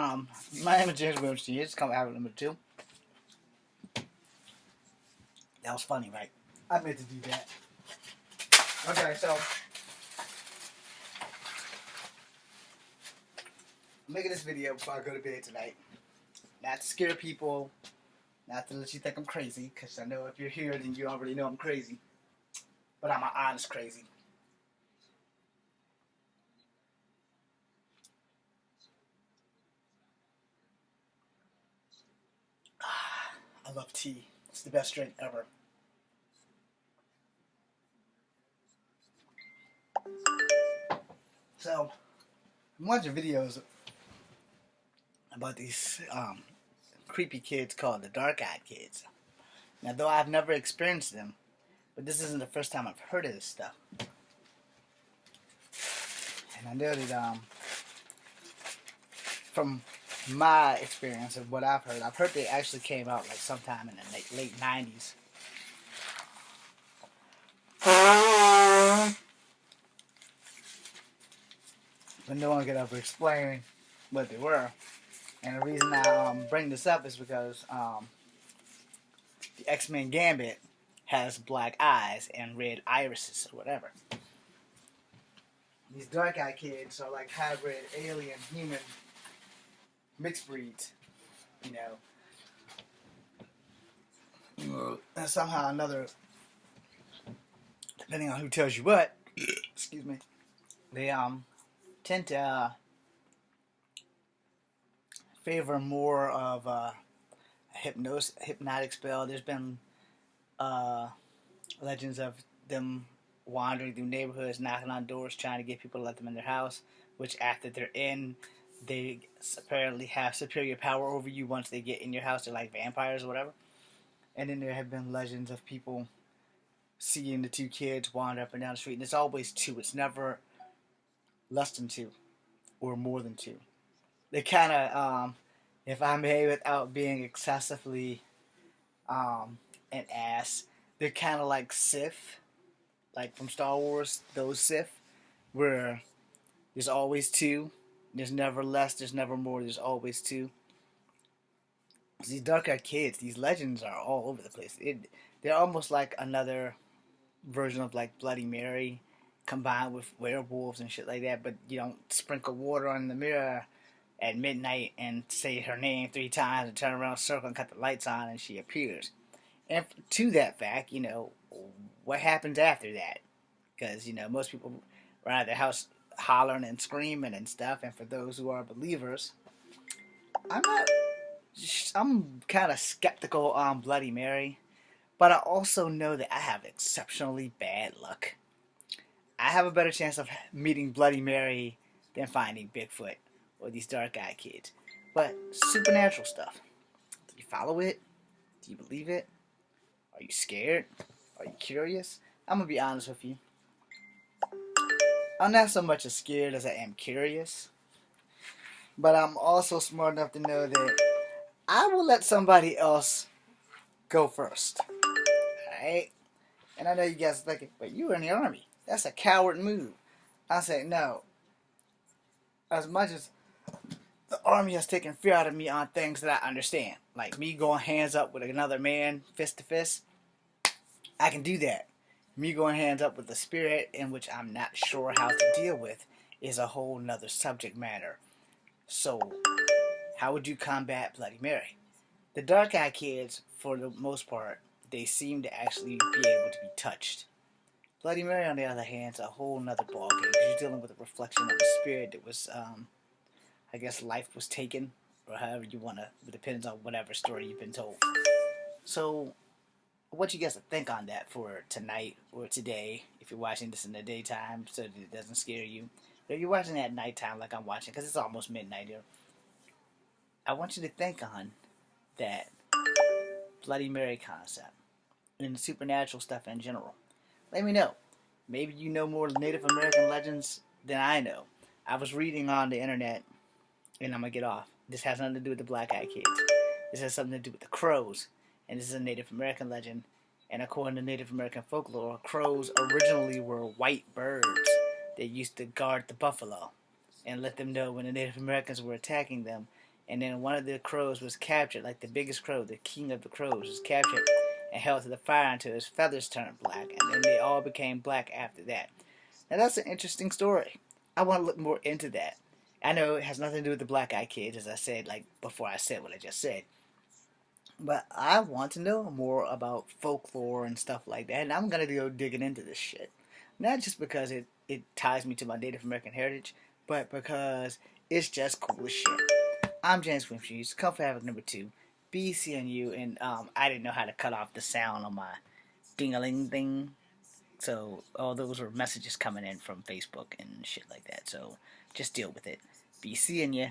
Um, my name is James Williams. It's come out number 2. That was funny, right? I meant to do that. Okay, so I'm making this video before I go to bed tonight. Not to scare people, not to let you think I'm crazy, because I know if you're here, then you already know I'm crazy. But I'm an honest crazy. I love tea. It's the best drink ever. So, I'm watching videos about these creepy kids called the dark-eyed kids. Now, though I've never experienced them, but this isn't the first time I've heard of this stuff. And I know that from my experience of what I've heard they actually came out like sometime in the late 90s. But no one could ever explain what they were. And the reason I bring this up is because the X-Men Gambit has black eyes and red irises or whatever. These dark-eyed kids are like hybrid alien human mixed breeds, you know. And somehow or another, depending on who tells you what, excuse me, they tend to favor more of a hypnotic spell. There's been legends of them wandering through neighborhoods, knocking on doors, trying to get people to let them in their house, which after they're in, they apparently have superior power over you once they get in your house. They're like vampires or whatever. And then there have been legends of people seeing the two kids wander up and down the street, and it's always two. It's never less than two or more than two. They kind of, if I may, without being excessively an ass, they're kind of like Sith, like from Star Wars, those Sith, where there's always two. There's never less, there's never more, there's always two. These dark-eyed kids, these legends are all over the place. They're almost like another version of like Bloody Mary combined with werewolves and shit like that, but you don't sprinkle water on the mirror at midnight and say her name 3 times and turn around, circle, and cut the lights on, and she appears. And to that fact, you know, what happens after that? Because, you know, most people are out of their house hollering and screaming and stuff, and for those who are believers, I'm kind of skeptical on Bloody Mary, but I also know that I have exceptionally bad luck. I have a better chance of meeting Bloody Mary than finding Bigfoot or these dark-eyed kids. But supernatural stuff, do you follow it? Do you believe it? Are you scared? Are you curious? I'm going to be honest with you. I'm not so much as scared as I am curious. But I'm also smart enough to know that I will let somebody else go first. Alright? And I know you guys are thinking, but you were in the army. That's a coward move. I say, no. As much as the army has taken fear out of me on things that I understand, like me going hands up with another man, fist to fist, I can do that. Me going hands up with the spirit, in which I'm not sure how to deal with, is a whole nother subject matter. So, how would you combat Bloody Mary? The dark-eyed kids, for the most part, they seem to actually be able to be touched. Bloody Mary, on the other hand, is a whole nother ballgame, because you're dealing with a reflection of the spirit that was, I guess life was taken, or however you want to, it depends on whatever story you've been told. So, what you guys think on that for tonight or today, if you're watching this in the daytime so that it doesn't scare you. But if you're watching it at nighttime like I'm watching, because it's almost midnight here, I want you to think on that Bloody Mary concept and the supernatural stuff in general. Let me know. Maybe you know more Native American legends than I know. I was reading on the internet, and I'm going to get off. This has nothing to do with the black-eyed kids. This has something to do with the crows. And this is a Native American legend. And according to Native American folklore, crows originally were white birds that used to guard the buffalo and let them know when the Native Americans were attacking them, and then one of the crows was captured, like the biggest crow, the king of the crows, was captured and held to the fire until his feathers turned black, and then they all became black after that. Now that's an interesting story. I want to look more into that. I know it has nothing to do with the Black Eyed Kids, as I said, like before I said what I just said. But I want to know more about folklore and stuff like that, and I'm gonna go digging into this shit. Not just because it ties me to my Native American heritage, but because it's just cool as shit. I'm James Wimshees, Comfort Havoc number 2, BCNU, and I didn't know how to cut off the sound on my ding-a-ling thing. So all those were messages coming in from Facebook and shit like that. So just deal with it. Be seeing ya.